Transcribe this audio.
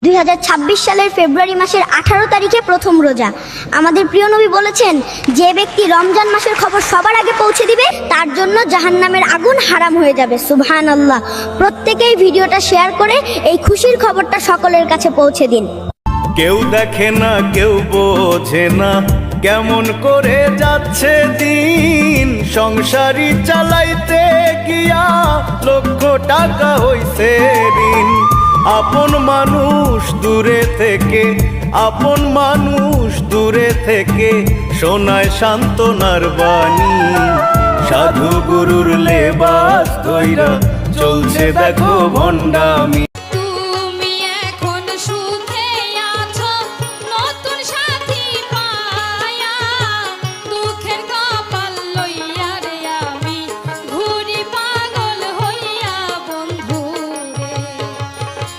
2026 সালের ফেব্রুয়ারি মাসের 18 তারিখে প্রথম রোজা। আমাদের প্রিয় নবী বলেছেন, যে ব্যক্তি রমজান মাসের খবর সবার আগে পৌঁছে দিবে তার জন্য জাহান্নামের আগুন হারাম হয়ে যাবে। সুবহানাল্লাহ। প্রত্যেকেই ভিডিওটা শেয়ার করে এই খুশির খবরটা সকলের কাছে পৌঁছে দিন। কেউ দেখে না, কেউ বোঝে না কেমন করে যাচ্ছে দিন। সংসারী চালাইতে গিয়া লক্ষ টাকা হইছে ঋণ। আপন মানুষ দূরে থেকে, আপন মানুষ দূরে থেকে শোনায় সান্ত্বনার বাণী। সাধু গুরুর লেবাস ধইরা চলছে দেখো ভণ্ডামি।